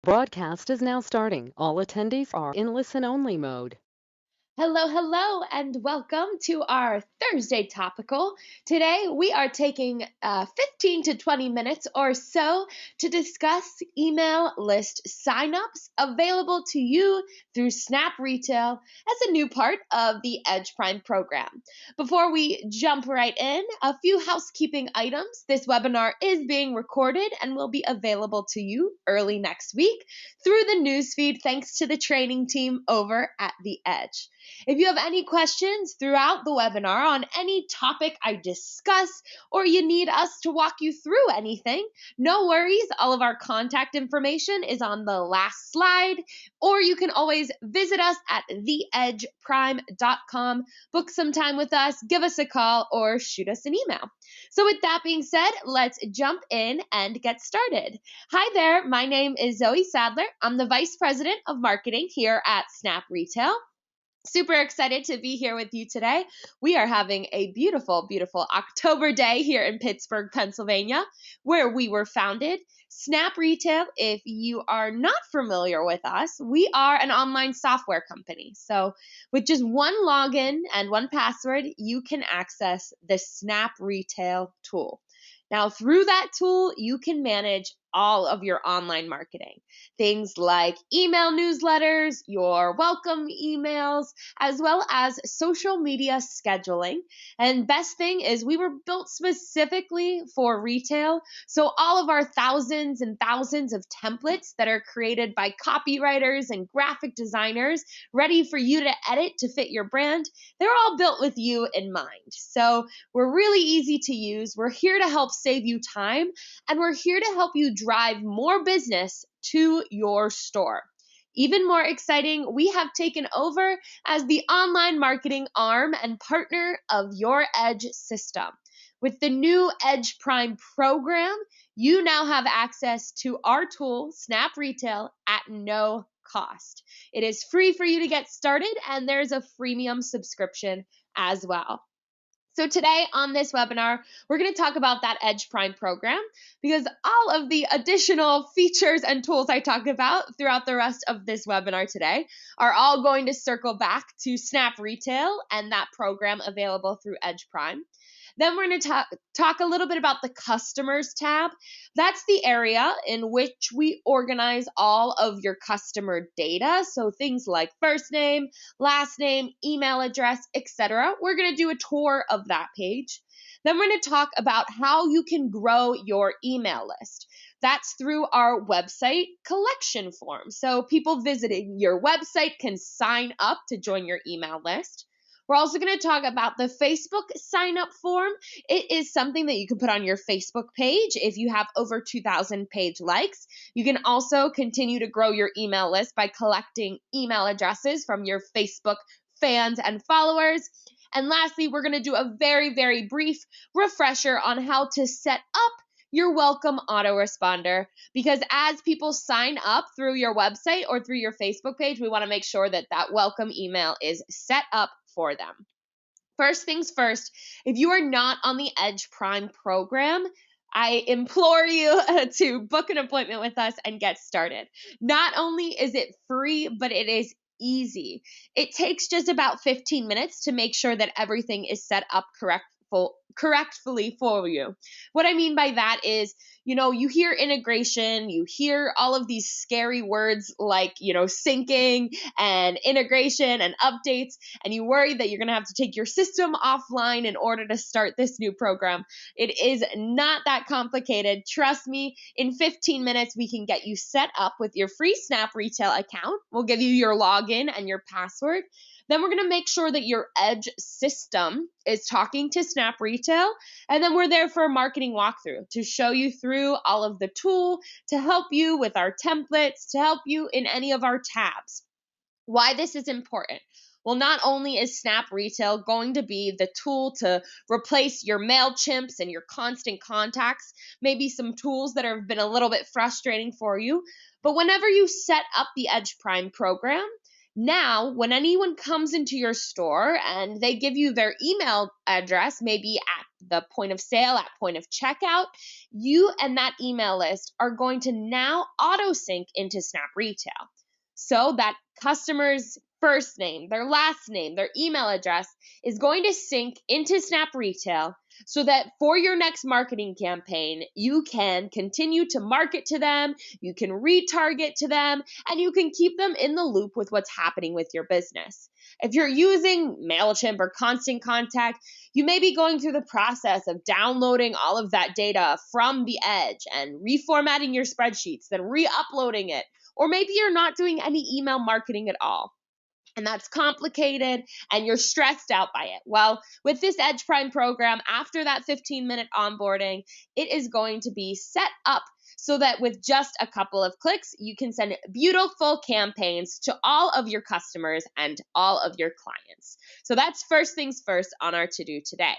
Broadcast is now starting. All attendees are in listen-only mode. Hello, hello, and welcome to our Thursday topical. Today, we are taking 15 to 20 minutes or so to discuss email list signups available to you through Snap Retail as a new part of the Edge Prime program. Before we jump right in, a few housekeeping items. This webinar is being recorded and will be available to you early next week through the newsfeed thanks to the training team over at The Edge. If you have any questions throughout the webinar on any topic I discuss, or you need us to walk you through anything, no worries. All of our contact information is on the last slide, or you can always visit us at theedgeprime.com, book some time with us, give us a call, or shoot us an email. So with that being said, let's jump in and get started. Hi there, my name is Zoe Sadler. I'm the Vice President of Marketing here at Snap Retail. Super excited to be here with you today. We are having a beautiful, beautiful October day here in Pittsburgh, Pennsylvania, where we were founded. Snap Retail, if you are not familiar with us, we are an online software company. So with just one login and one password, you can access the Snap Retail tool. Now, through that tool, you can manage all of your online marketing. Things like email newsletters, your welcome emails, as well as social media scheduling. And best thing is we were built specifically for retail. So all of our thousands and thousands of templates that are created by copywriters and graphic designers ready for you to edit to fit your brand, they're all built with you in mind. So we're really easy to use. We're here to help save you time, and we're here to help you drive more business to your store. Even more exciting, we have taken over as the online marketing arm and partner of your Edge system. With the new Edge Prime program, you now have access to our tool, Snap Retail, at no cost. It is free for you to get started, and there's a freemium subscription as well. So today on this webinar, we're going to talk about that Edge Prime program because all of the additional features and tools I talk about throughout the rest of this webinar today are all going to circle back to Snap Retail and that program available through Edge Prime. Then we're going to talk a little bit about the Customers tab. That's the area in which we organize all of your customer data. So things like first name, last name, email address, etc. We're going to do a tour of that page. Then we're going to talk about how you can grow your email list. That's through our website collection form. So people visiting your website can sign up to join your email list. We're also going to talk about the Facebook sign up form. It is something that you can put on your Facebook page if you have over 2,000 page likes. You can also continue to grow your email list by collecting email addresses from your Facebook fans and followers. And lastly, we're going to do a very, very brief refresher on how to set up your welcome autoresponder, because as people sign up through your website or through your Facebook page, we want to make sure that that welcome email is set up for them. First things first, if you are not on the Edge Prime program, I implore you to book an appointment with us and get started. Not only is it free, but it is easy. It takes just about 15 minutes to make sure that everything is set up correctly for you. What I mean by that is, you hear integration, you hear all of these scary words like, syncing and integration and updates, and you worry that you're going to have to take your system offline in order to start this new program. It is not that complicated. Trust me, in 15 minutes, we can get you set up with your free Snap Retail account. We'll give you your login and your password. Then we're going to make sure that your Edge system is talking to Snap Retail. And then we're there for a marketing walkthrough to show you through all of the tool, to help you with our templates, to help you in any of our tabs. Why this is important? Well, not only is Snap Retail going to be the tool to replace your MailChimps and your Constant Contacts, maybe some tools that have been a little bit frustrating for you, but whenever you set up the Edge Prime program, Now, when anyone comes into your store and they give you their email address, maybe at the point of sale, at point of checkout, you and that email list are going to now auto sync into Snap Retail. So that customer's first name, their last name, their email address is going to sync into Snap Retail so that for your next marketing campaign, you can continue to market to them, you can retarget to them, and you can keep them in the loop with what's happening with your business. If you're using MailChimp or Constant Contact, you may be going through the process of downloading all of that data from the edge and reformatting your spreadsheets, then re-uploading it. Or maybe you're not doing any email marketing at all, and that's complicated and you're stressed out by it. Well, with this Edge Prime program, after that 15-minute onboarding, it is going to be set up so that with just a couple of clicks, you can send beautiful campaigns to all of your customers and all of your clients. So that's first things first on our to-do today.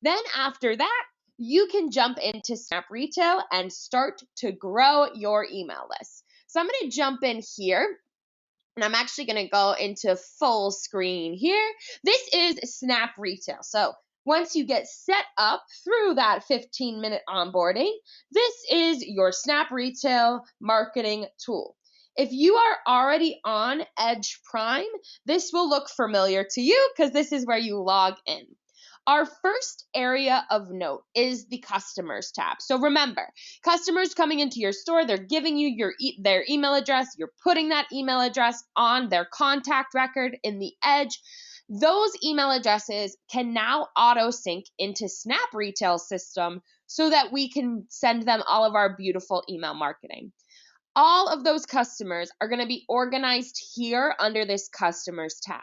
Then after that, you can jump into Snap Retail and start to grow your email list. So I'm going to jump in here, and I'm actually going to go into full screen here. This is Snap Retail. So once you get set up through that 15-minute onboarding, this is your Snap Retail marketing tool. If you are already on Edge Prime, this will look familiar to you because this is where you log in. Our first area of note is the customers tab. So remember, customers coming into your store, they're giving you their email address, you're putting that email address on their contact record in the Edge. Those email addresses can now auto sync into Snap Retail system so that we can send them all of our beautiful email marketing. All of those customers are going to be organized here under this customers tab.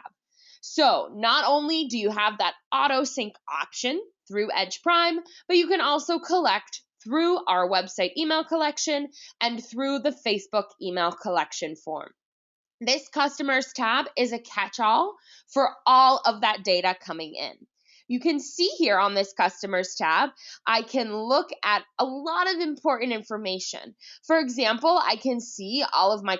So not only do you have that auto sync option through Edge Prime, but you can also collect through our website email collection and through the Facebook email collection form. This customers tab is a catch-all for all of that data coming in. You can see here on this customers tab, I can look at a lot of important information. For example, I can see all of my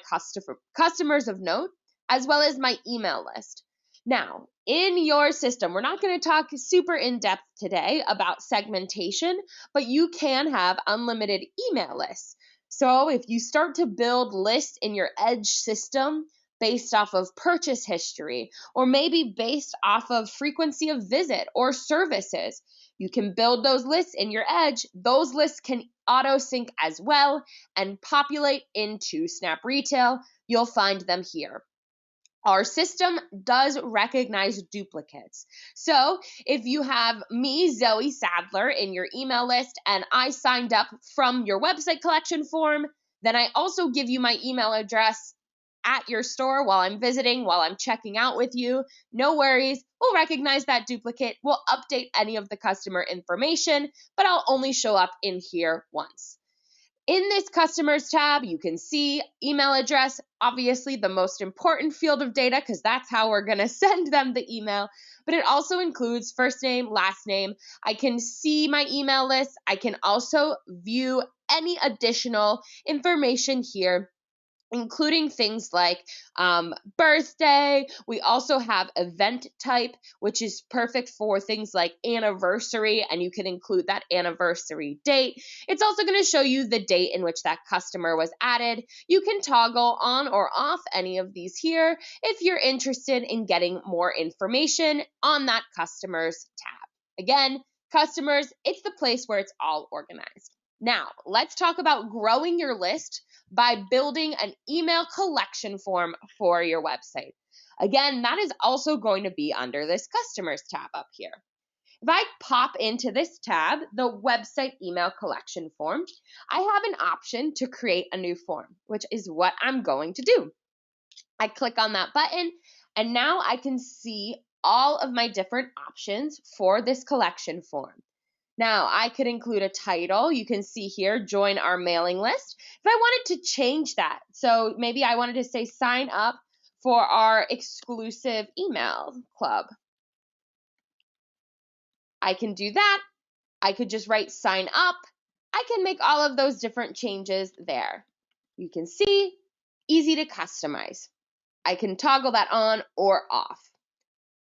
customers of note, as well as my email list. Now, in your system, we're not going to talk super in depth today about segmentation, but you can have unlimited email lists. So if you start to build lists in your Edge system based off of purchase history, or maybe based off of frequency of visit or services, you can build those lists in your Edge. Those lists can auto sync as well and populate into Snap Retail. You'll find them here. Our system does recognize duplicates. So if you have me, Zoe Sadler, in your email list and I signed up from your website collection form, then I also give you my email address at your store while I'm visiting, while I'm checking out with you. No worries. We'll recognize that duplicate. We'll update any of the customer information, but I'll only show up in here once. In this customers tab, you can see email address, obviously the most important field of data because that's how we're going to send them the email, but it also includes first name, last name. I can see my email list. I can also view any additional information here, including things like birthday. We also have event type, which is perfect for things like anniversary, and you can include that anniversary date. It's also going to show you the date in which that customer was added. You can toggle on or off any of these here if you're interested in getting more information on that customers tab. Again, customers, it's the place where it's all organized. Now, let's talk about growing your list by building an email collection form for your website. Again, that is also going to be under this customers tab up here. If I pop into this tab, the website email collection form, I have an option to create a new form, which is what I'm going to do. I click on that button, and now I can see all of my different options for this collection form. Now, I could include a title. You can see here, join our mailing list. If I wanted to change that, so maybe I wanted to say sign up for our exclusive email club, I can do that. I could just write sign up. I can make all of those different changes there. You can see, easy to customize. I can toggle that on or off.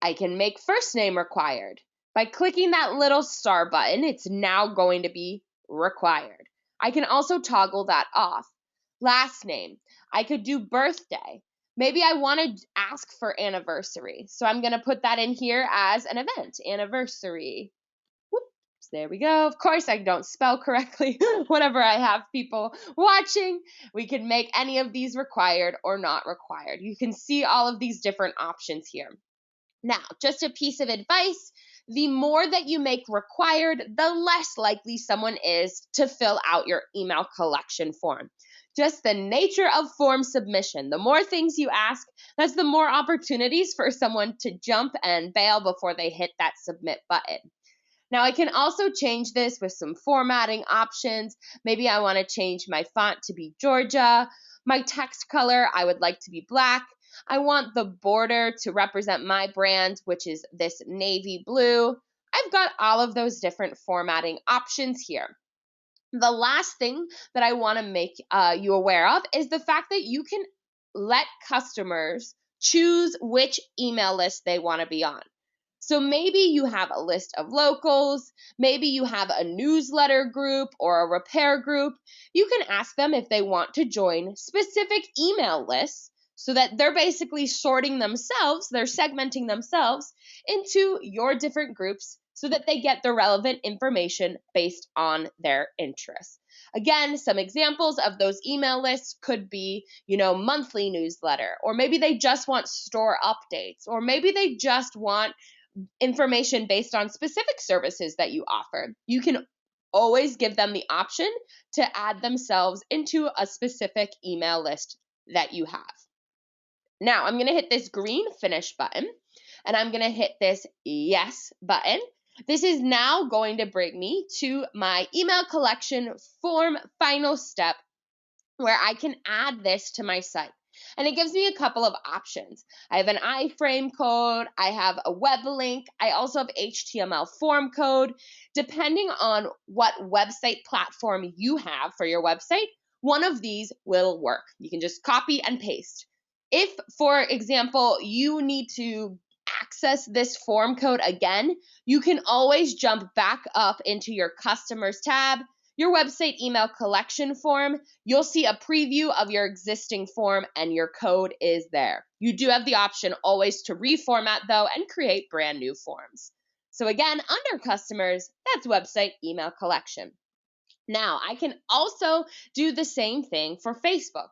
I can make first name required. By clicking that little star button, it's now going to be required. I can also toggle that off. Last name, I could do birthday. Maybe I want to ask for anniversary, so I'm going to put that in here as an event, anniversary. Whoops, there we go. Of course, I don't spell correctly whenever I have people watching. We can make any of these required or not required. You can see all of these different options here. Now, just a piece of advice, the more that you make required, the less likely someone is to fill out your email collection form. Just the nature of form submission. The more things you ask, that's the more opportunities for someone to jump and bail before they hit that submit button. Now, I can also change this with some formatting options. Maybe I want to change my font to be Georgia. My text color, I would like to be black. I want the border to represent my brand, which is this navy blue. I've got all of those different formatting options here. The last thing that I want to make you aware of is the fact that you can let customers choose which email list they want to be on. So maybe you have a list of locals, maybe you have a newsletter group or a repair group. You can ask them if they want to join specific email lists so that they're basically sorting themselves, they're segmenting themselves into your different groups so that they get the relevant information based on their interests. Again, some examples of those email lists could be, monthly newsletter, or maybe they just want store updates, or maybe they just want information based on specific services that you offer. You can always give them the option to add themselves into a specific email list that you have. Now, I'm going to hit this green finish button, and I'm going to hit this yes button. This is now going to bring me to my email collection form final step where I can add this to my site. And it gives me a couple of options. I have an iframe code, I have a web link, I also have HTML form code. Depending on what website platform you have for your website, one of these will work. You can just copy and paste. If, for example, you need to access this form code again, you can always jump back up into your customers tab, your website email collection form. You'll see a preview of your existing form and your code is there. You do have the option always to reformat though and create brand new forms. So again, under customers, that's website email collection. Now, I can also do the same thing for Facebook.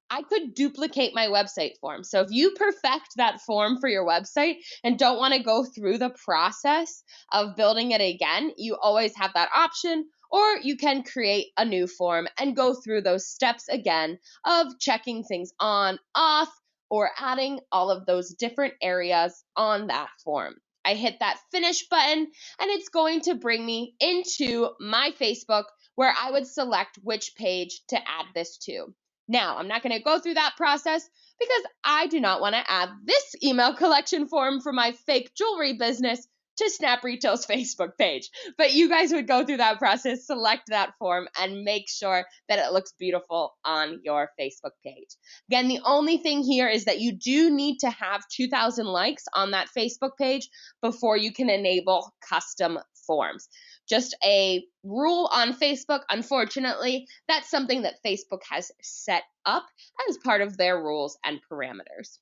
I could duplicate my website form. So if you perfect that form for your website and don't want to go through the process of building it again, you always have that option, or you can create a new form and go through those steps again of checking things on, off, or adding all of those different areas on that form. I hit that finish button and it's going to bring me into my Facebook where I would select which page to add this to. Now, I'm not going to go through that process because I do not want to add this email collection form for my fake jewelry business to Snap Retail's Facebook page. But you guys would go through that process, select that form, and make sure that it looks beautiful on your Facebook page. Again, the only thing here is that you do need to have 2,000 likes on that Facebook page before you can enable custom forms. Just a rule on Facebook. Unfortunately, that's something that Facebook has set up as part of their rules and parameters.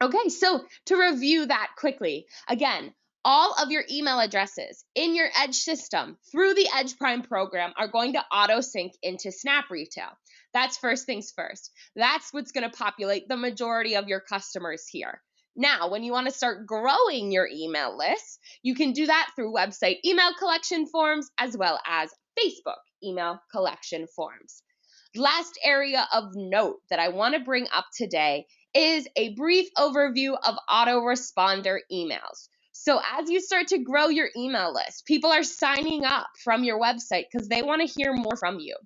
Okay, so to review that quickly, again, all of your email addresses in your Edge system through the Edge Prime program are going to auto sync into Snap Retail. That's first things first. That's what's going to populate the majority of your customers here. Now, when you want to start growing your email list, you can do that through website email collection forms as well as Facebook email collection forms. Last area of note that I want to bring up today is a brief overview of autoresponder emails. So as you start to grow your email list, people are signing up from your website because they want to hear more from you.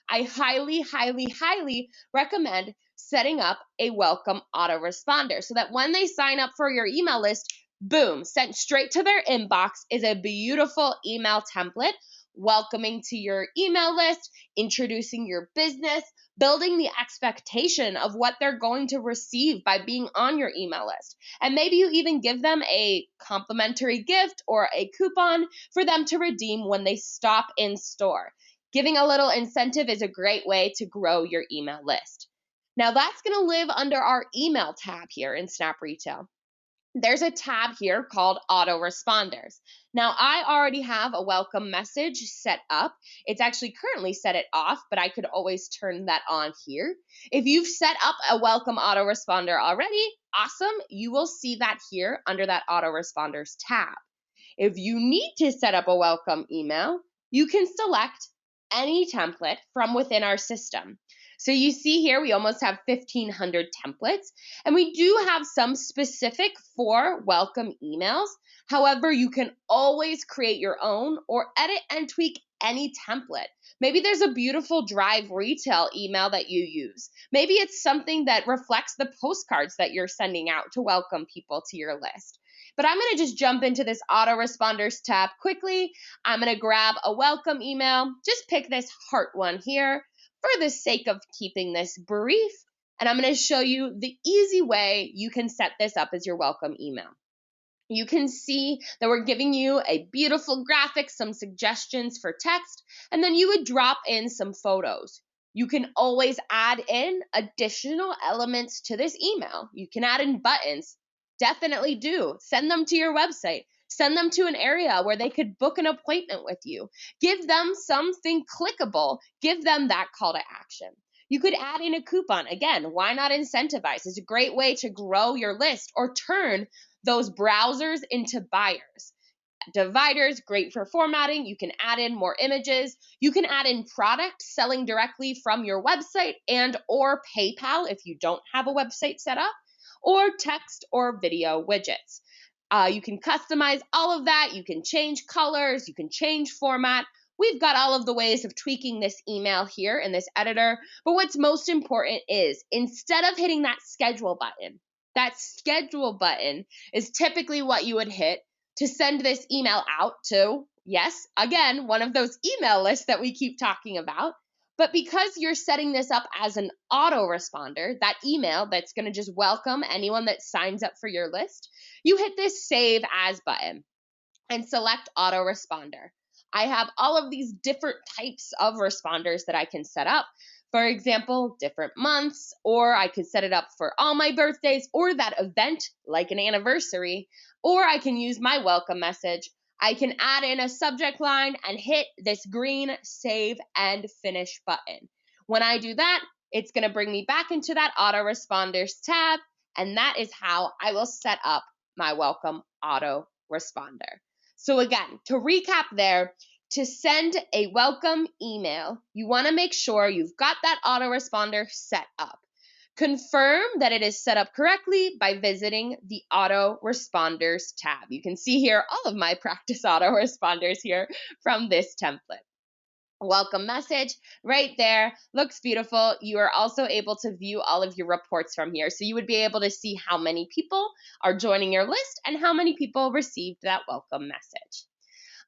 I highly, highly, highly recommend setting up a welcome autoresponder so that when they sign up for your email list, boom, sent straight to their inbox is a beautiful email template welcoming to your email list, introducing your business, building the expectation of what they're going to receive by being on your email list. And maybe you even give them a complimentary gift or a coupon for them to redeem when they stop in store. Giving a little incentive is a great way to grow your email list. Now that's going to live under our email tab here in Snap Retail. There's a tab here called autoresponders. Now, I already have a welcome message set up. It's actually currently set it off, but I could always turn that on here. If you've set up a welcome autoresponder already, awesome. You will see that here under that autoresponders tab. If you need to set up a welcome email, you can select any template from within our system. So you see here, we almost have 1,500 templates, and we do have some specific for welcome emails. However, you can always create your own or edit and tweak any template. Maybe there's a beautiful Drive Retail email that you use. Maybe it's something that reflects the postcards that you're sending out to welcome people to your list. But I'm going to just jump into this autoresponders tab quickly. I'm going to grab a welcome email. Just pick this heart one here for the sake of keeping this brief. And I'm going to show you the easy way you can set this up as your welcome email. You can see that we're giving you a beautiful graphic, some suggestions for text, and then you would drop in some photos. You can always add in additional elements to this email. You can add in buttons. Definitely do. Send them to your website. Send them to an area where they could book an appointment with you. Give them something clickable. Give them that call to action. You could add in a coupon. Again, why not incentivize? It's a great way to grow your list or turn those browsers into buyers. Dividers, great for formatting. You can add in more images. You can add in product selling directly from your website and or PayPal if you don't have a website set up, or text or video widgets. You can customize all of that. You can change colors. You can change format. We've got all of the ways of tweaking this email here in this editor. But what's most important is instead of hitting that schedule button is typically what you would hit to send this email out to, yes, again, one of those email lists that we keep talking about. But because you're setting this up as an autoresponder, that email that's going to just welcome anyone that signs up for your list, you hit this Save As button and select Autoresponder. I have all of these different types of responders that I can set up. For example, different months, or I could set it up for all my birthdays or that event like an anniversary, or I can use my welcome message. I can add in a subject line and hit this green Save and Finish button. When I do that, it's going to bring me back into that autoresponders tab, and that is how I will set up my welcome autoresponder. So again, to recap there, to send a welcome email, you want to make sure you've got that autoresponder set up. Confirm that it is set up correctly by visiting the autoresponders tab. You can see here all of my practice autoresponders here from this template. Welcome message right there. Looks beautiful. You are also able to view all of your reports from here. So you would be able to see how many people are joining your list and how many people received that welcome message.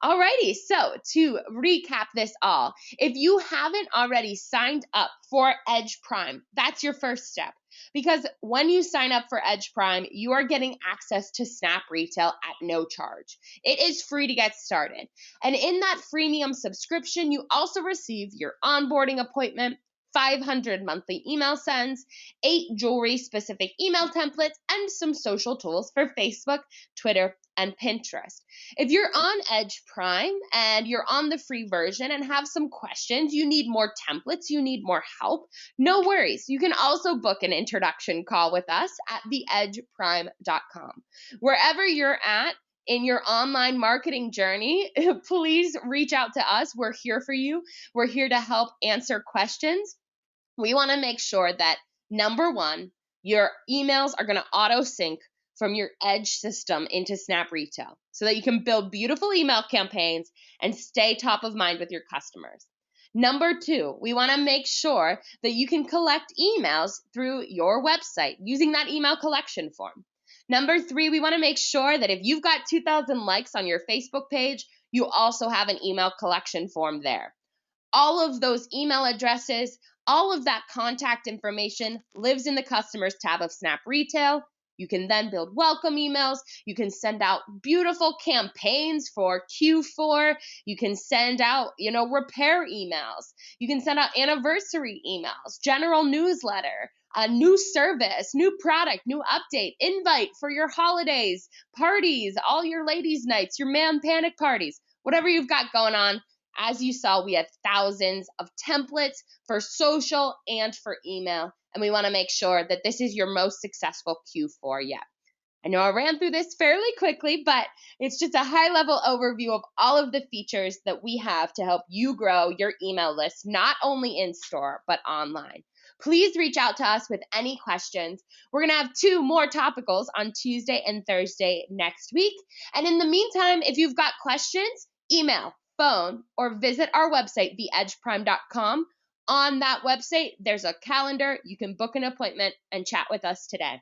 Alrighty, so to recap this all, if you haven't already signed up for Edge Prime, that's your first step. Because when you sign up for Edge Prime, you are getting access to Snap Retail at no charge. It is free to get started. And in that freemium subscription, you also receive your onboarding appointment, 500 monthly email sends, 8 jewelry-specific email templates, and some social tools for Facebook, Twitter, and Pinterest. If you're on Edge Prime and you're on the free version and have some questions, you need more templates, you need more help, no worries. You can also book an introduction call with us at theedgeprime.com. Wherever you're at in your online marketing journey, please reach out to us. We're here for you. We're here to help answer questions. We want to make sure that, number one, your emails are going to auto sync from your Edge system into Snap Retail so that you can build beautiful email campaigns and stay top of mind with your customers. Number two, we want to make sure that you can collect emails through your website using that email collection form. Number three, we want to make sure that if you've got 2,000 likes on your Facebook page, you also have an email collection form there. All of those email addresses, all of that contact information lives in the customers tab of Snap Retail. You can then build welcome emails. You can send out beautiful campaigns for Q4. You can send out, repair emails. You can send out anniversary emails, general newsletter, a new service, new product, new update, invite for your holidays, parties, all your ladies' nights, your man panic parties, whatever you've got going on. As you saw, we have thousands of templates for social and for email, and we want to make sure that this is your most successful Q4 yet. I know I ran through this fairly quickly, but it's just a high-level overview of all of the features that we have to help you grow your email list, not only in store, but online. Please reach out to us with any questions. We're going to have 2 more topicals on Tuesday and Thursday next week. And in the meantime, if you've got questions, email, phone, or visit our website, theedgeprime.com. On that website, there's a calendar. You can book an appointment and chat with us today.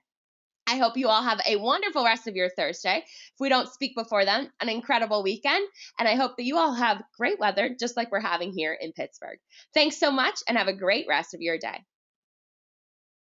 I hope you all have a wonderful rest of your Thursday. If we don't speak before then, an incredible weekend. And I hope that you all have great weather, just like we're having here in Pittsburgh. Thanks so much and have a great rest of your day.